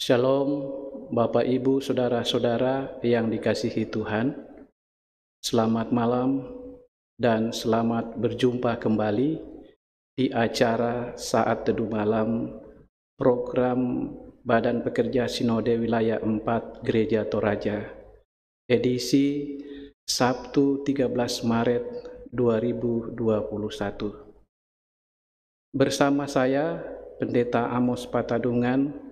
Shalom, Bapak, Ibu, Saudara-saudara yang dikasihi Tuhan. Selamat malam dan selamat berjumpa kembali di acara Saat Teduh Malam program Badan Pekerja Sinode Wilayah 4 Gereja Toraja, edisi Sabtu 13 Maret 2021. Bersama saya, Pendeta Amos Patadungan,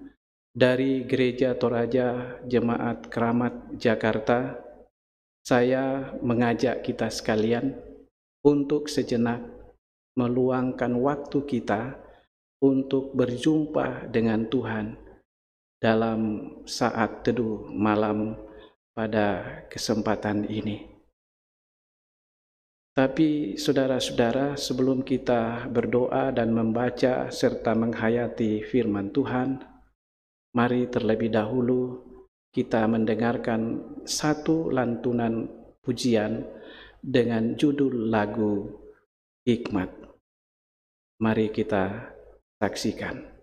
dari Gereja Toraja Jemaat Keramat Jakarta, saya mengajak kita sekalian untuk sejenak meluangkan waktu kita untuk berjumpa dengan Tuhan dalam saat teduh malam pada kesempatan ini. Tapi saudara-saudara, sebelum kita berdoa dan membaca serta menghayati firman Tuhan, mari terlebih dahulu kita mendengarkan satu lantunan pujian dengan judul lagu Hikmat. Mari kita saksikan.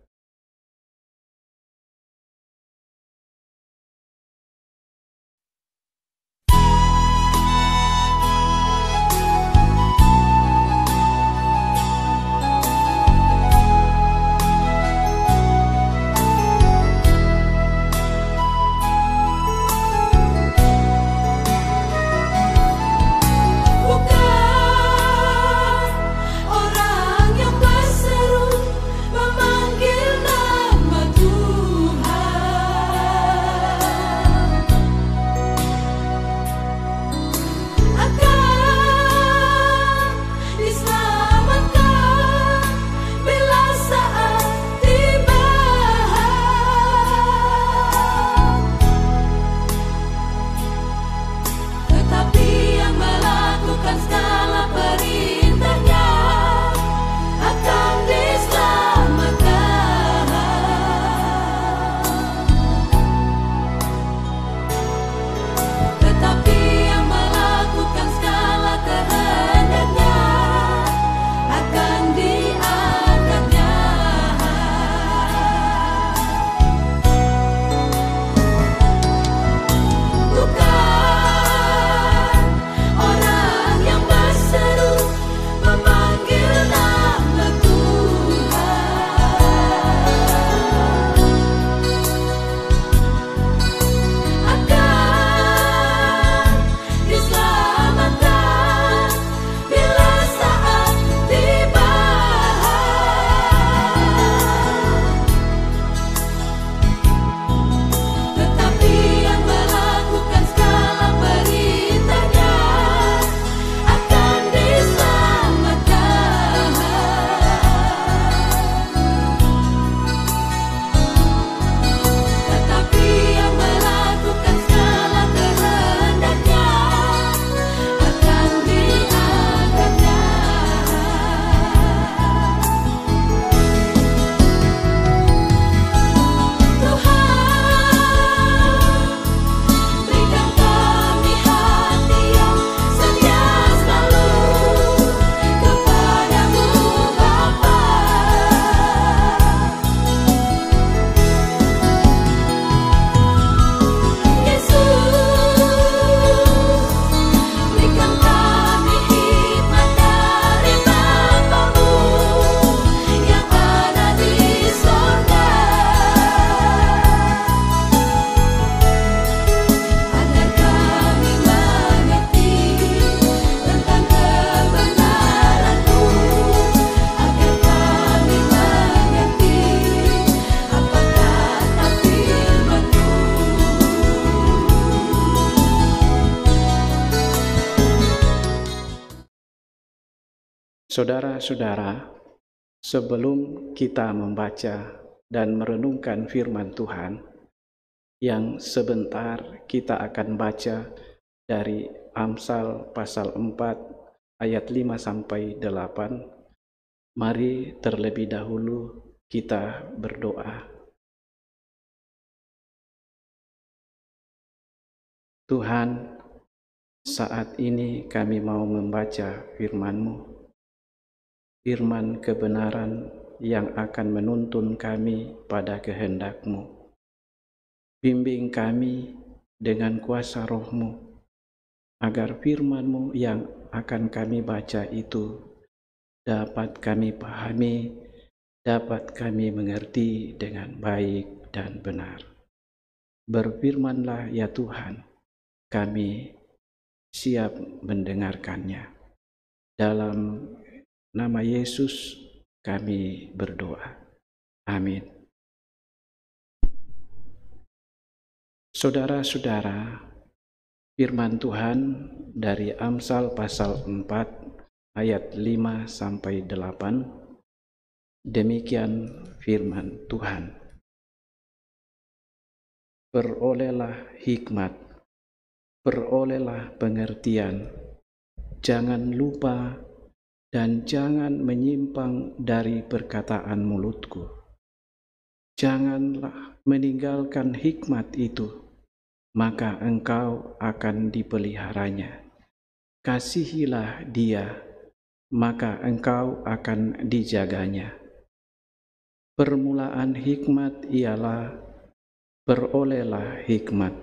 Saudara-saudara, sebelum kita membaca dan merenungkan firman Tuhan, yang sebentar kita akan baca dari Amsal pasal 4 ayat 5-8, mari terlebih dahulu kita berdoa. Tuhan, saat ini kami mau membaca firman-Mu, firman kebenaran yang akan menuntun kami pada kehendak-Mu. Bimbing kami dengan kuasa Roh-Mu, agar firman-Mu yang akan kami baca itu dapat kami pahami, dapat kami mengerti dengan baik dan benar. Berfirmanlah ya Tuhan, kami siap mendengarkannya. Dalam nama Yesus kami berdoa. Amin. Saudara-saudara, firman Tuhan dari Amsal pasal 4 ayat 5 sampai 8. Demikian firman Tuhan. Perolehlah hikmat, perolehlah pengertian, jangan lupa dan jangan menyimpang dari perkataan mulutku. Janganlah meninggalkan hikmat itu, maka engkau akan dipeliharanya. Kasihilah dia, maka engkau akan dijaganya. Permulaan hikmat ialah perolehlah hikmat,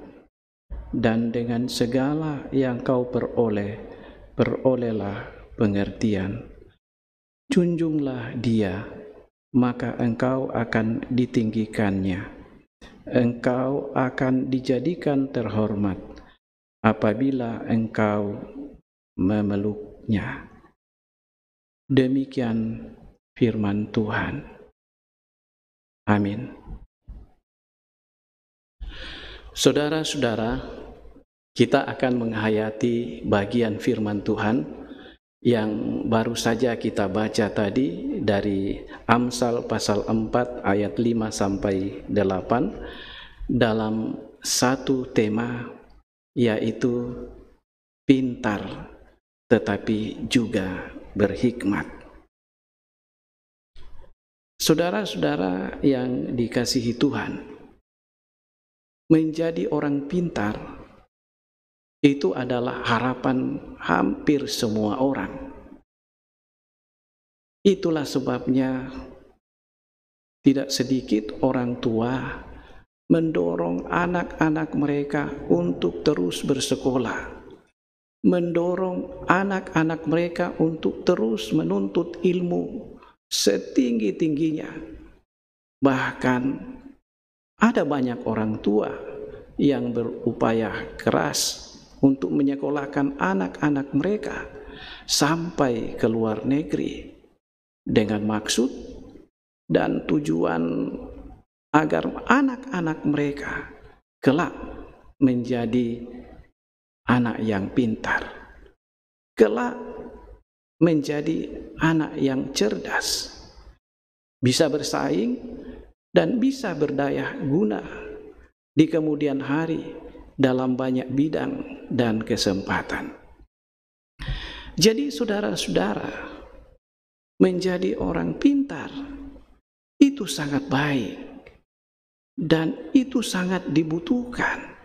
dan dengan segala yang kau peroleh, perolehlah pengertian. Junjunglah dia, maka engkau akan ditinggikannya. Engkau akan dijadikan terhormat apabila engkau memeluknya. Demikian firman Tuhan. Amin. Saudara-saudara, kita akan menghayati bagian firman Tuhan yang baru saja kita baca tadi dari Amsal pasal 4 ayat 5 sampai 8 dalam satu tema, yaitu pintar tetapi juga berhikmat. Saudara-saudara yang dikasihi Tuhan, menjadi orang pintar itu adalah harapan hampir semua orang. Itulah sebabnya tidak sedikit orang tua mendorong anak-anak mereka untuk terus bersekolah, mendorong anak-anak mereka untuk terus menuntut ilmu setinggi-tingginya. Bahkan ada banyak orang tua yang berupaya keras untuk menyekolahkan anak-anak mereka sampai ke luar negeri dengan maksud dan tujuan agar anak-anak mereka kelak menjadi anak yang pintar, kelak menjadi anak yang cerdas, bisa bersaing dan bisa berdaya guna di kemudian hari dalam banyak bidang dan kesempatan. Jadi saudara-saudara, menjadi orang pintar itu sangat baik dan itu sangat dibutuhkan.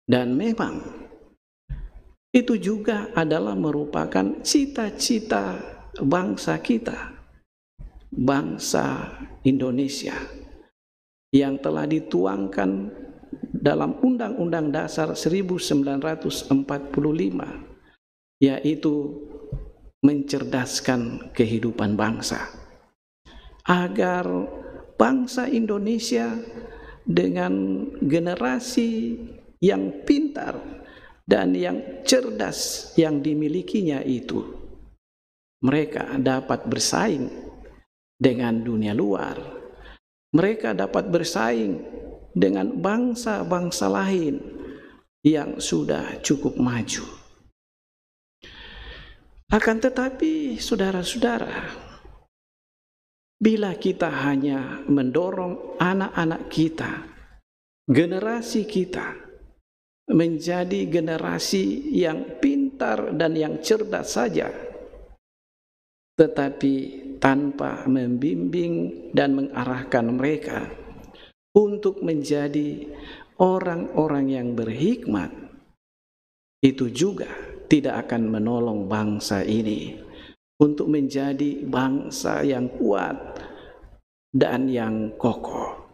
Dan memang itu juga adalah merupakan cita-cita bangsa kita, bangsa Indonesia, yang telah dituangkan dalam Undang-Undang Dasar 1945, yaitu mencerdaskan kehidupan bangsa, agar bangsa Indonesia dengan generasi yang pintar dan yang cerdas yang dimilikinya itu, mereka dapat bersaing dengan dunia luar, mereka dapat bersaing dengan bangsa-bangsa lain yang sudah cukup maju. Akan tetapi, saudara-saudara, bila kita hanya mendorong anak-anak kita, generasi kita, menjadi generasi yang pintar dan yang cerdas saja, tetapi tanpa membimbing dan mengarahkan mereka untuk menjadi orang-orang yang berhikmat, itu juga tidak akan menolong bangsa ini untuk menjadi bangsa yang kuat dan yang kokoh.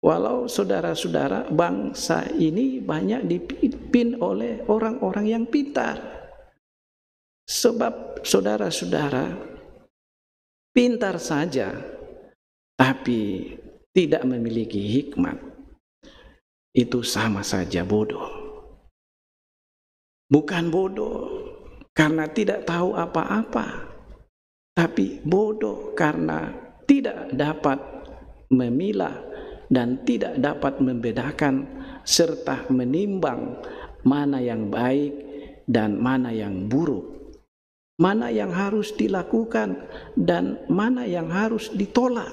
Walau saudara-saudara, bangsa ini banyak dipimpin oleh orang-orang yang pintar. Sebab saudara-saudara, pintar saja, tapi tidak memiliki hikmat, itu sama saja bodoh. Bukan bodoh karena tidak tahu apa-apa, tapi bodoh karena tidak dapat memilah dan tidak dapat membedakan serta menimbang mana yang baik dan mana yang buruk, mana yang harus dilakukan dan mana yang harus ditolak.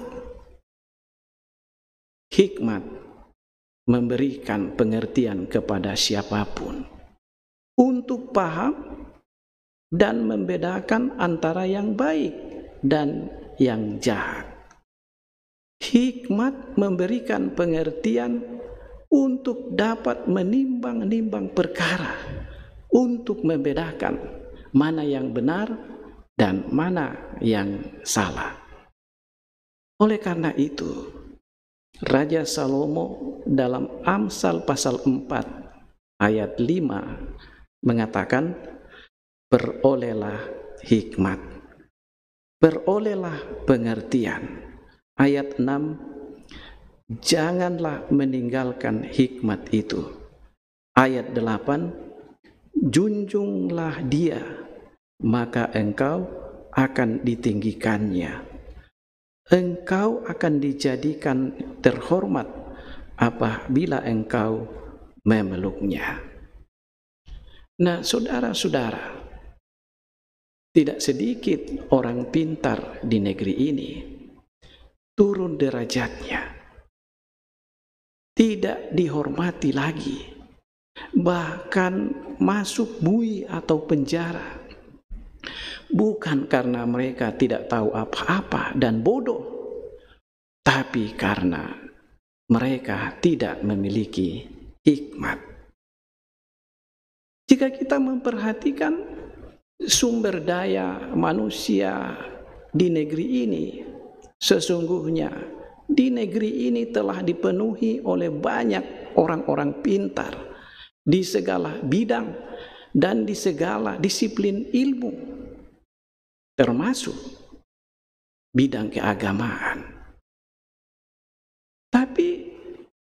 Hikmat memberikan pengertian kepada siapapun untuk paham dan membedakan antara yang baik dan yang jahat. Hikmat memberikan pengertian untuk dapat menimbang-nimbang perkara, untuk membedakan mana yang benar dan mana yang salah. Oleh karena itu, Raja Salomo dalam Amsal pasal 4 ayat 5 mengatakan, "Perolehlah hikmat, perolehlah pengertian." Ayat 6, "Janganlah meninggalkan hikmat itu." Ayat 8, "Junjunglah dia, maka engkau akan ditinggikannya. Engkau akan dijadikan terhormat apabila engkau memeluknya." Nah, saudara-saudara, tidak sedikit orang pintar di negeri ini turun derajatnya, tidak dihormati lagi, bahkan masuk bui atau penjara, bukan karena mereka tidak tahu apa-apa dan bodoh, tapi karena mereka tidak memiliki hikmat. Jika kita memperhatikan sumber daya manusia di negeri ini, sesungguhnya di negeri ini telah dipenuhi oleh banyak orang-orang pintar di segala bidang dan di segala disiplin ilmu, termasuk bidang keagamaan. Tapi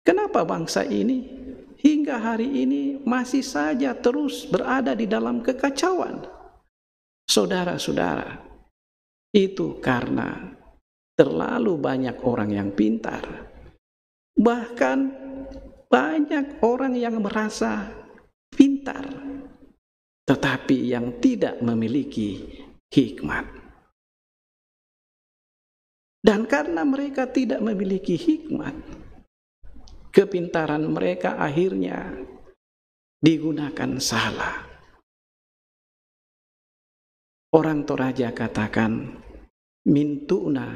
kenapa bangsa ini hingga hari ini masih saja terus berada di dalam kekacauan? Saudara-saudara, itu karena terlalu banyak orang yang pintar. Bahkan banyak orang yang merasa pintar, tetapi yang tidak memiliki hikmat. Dan karena mereka tidak memiliki hikmat, kepintaran mereka akhirnya digunakan salah. Orang Toraja katakan, "Mintuna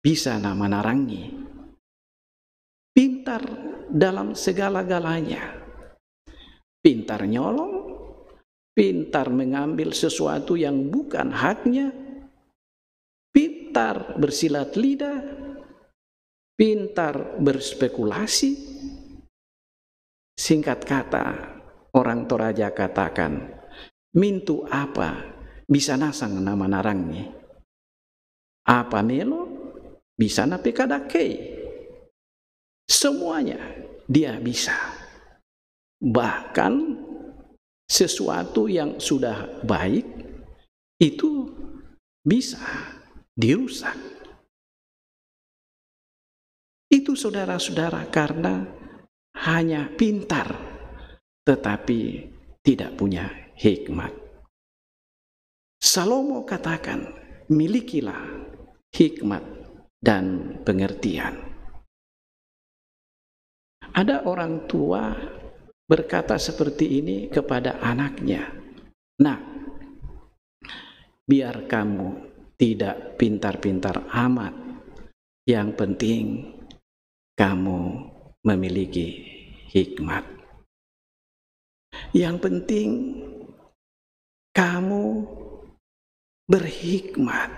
bisa nama narangi." Pintar dalam segala-galanya. Pintar nyolong, pintar mengambil sesuatu yang bukan haknya, pintar bersilat lidah, pintar berspekulasi. Singkat kata, orang Toraja katakan, "Mintu apa bisa nasang nama narangi. Apa melo bisa napi kadakei." Semuanya dia bisa. Bahkan sesuatu yang sudah baik itu bisa dirusak. Itu saudara-saudara karena hanya pintar tetapi tidak punya hikmat. Salomo katakan, milikilah hikmat dan pengertian. Ada orang tua berkata seperti ini kepada anaknya, "Nak, biar kamu tidak pintar-pintar amat, yang penting kamu memiliki hikmat. Yang penting kamu berhikmat."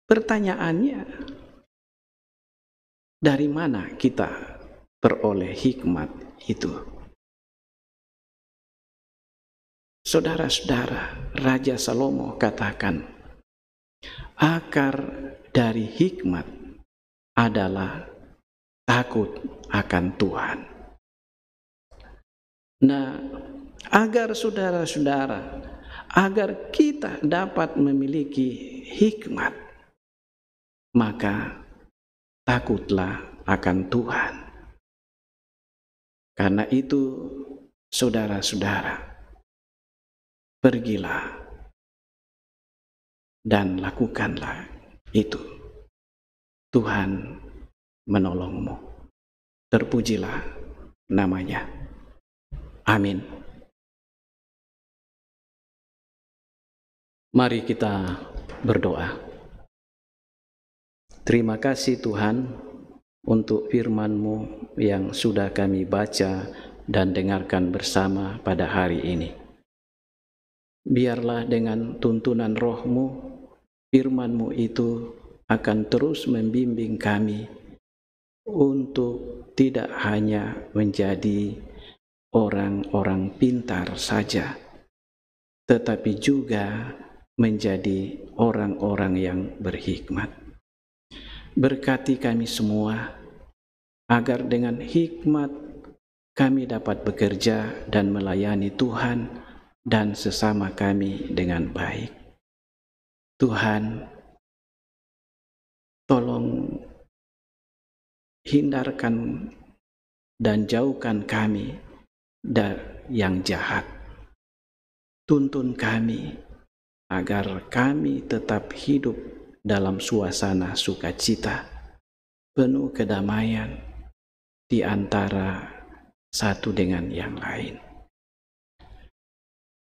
Pertanyaannya, Dari mana kita peroleh hikmat itu? Saudara-saudara, Raja Salomo katakan, akar dari hikmat adalah takut akan Tuhan. Nah, agar saudara-saudara, agar kita dapat memiliki hikmat, maka takutlah akan Tuhan. Karena itu, saudara-saudara, pergilah dan lakukanlah itu. Tuhan menolongmu. Terpujilah namanya. Amin. Mari kita berdoa. Terima kasih Tuhan untuk firman-Mu yang sudah kami baca dan dengarkan bersama pada hari ini. Biarlah dengan tuntunan Roh-Mu, firman-Mu itu akan terus membimbing kami untuk tidak hanya menjadi orang-orang pintar saja, tetapi juga menjadi orang-orang yang berhikmat. Berkati kami semua, agar dengan hikmat kami dapat bekerja dan melayani Tuhan dan sesama kami dengan baik. Tuhan, tolong hindarkan dan jauhkan kami dari yang jahat. Tuntun kami agar kami tetap hidup dalam suasana sukacita, penuh kedamaian di antara satu dengan yang lain.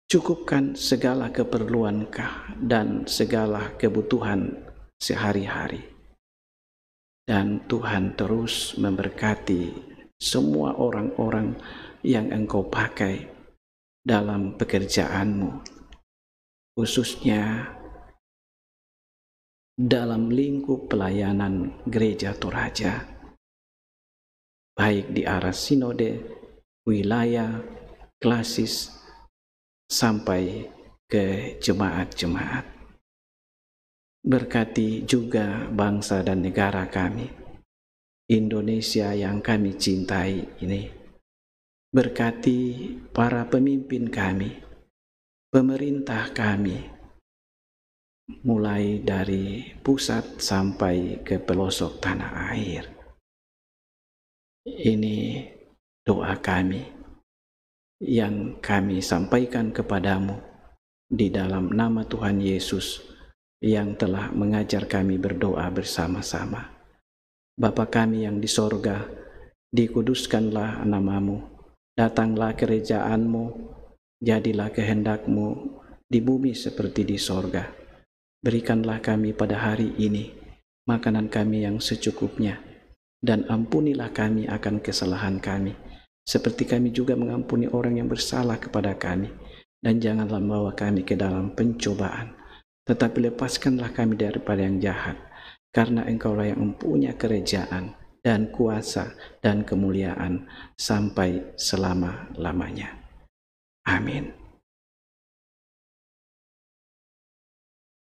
Cukupkan segala keperluan dan segala kebutuhan sehari-hari. Dan Tuhan terus memberkati semua orang-orang yang Engkau pakai dalam pekerjaan-Mu, khususnya dalam lingkup pelayanan Gereja Toraja, baik di arah sinode, wilayah, klasis, sampai ke jemaat-jemaat. Berkati juga bangsa dan negara kami, Indonesia yang kami cintai ini. Berkati para pemimpin kami, pemerintah kami, mulai dari pusat sampai ke pelosok tanah air. Ini doa kami yang kami sampaikan kepadamu di dalam nama Tuhan Yesus yang telah mengajar kami berdoa bersama-sama. Bapa kami yang di sorga, dikuduskanlah namamu, datanglah kerajaan-Mu, jadilah kehendak-Mu di bumi seperti di sorga. Berikanlah kami pada hari ini makanan kami yang secukupnya, dan ampunilah kami akan kesalahan kami, seperti kami juga mengampuni orang yang bersalah kepada kami. Dan janganlah membawa kami ke dalam pencobaan, tetapi lepaskanlah kami daripada yang jahat, karena Engkaulah yang mempunyai kerajaan dan kuasa dan kemuliaan sampai selama-lamanya. Amin.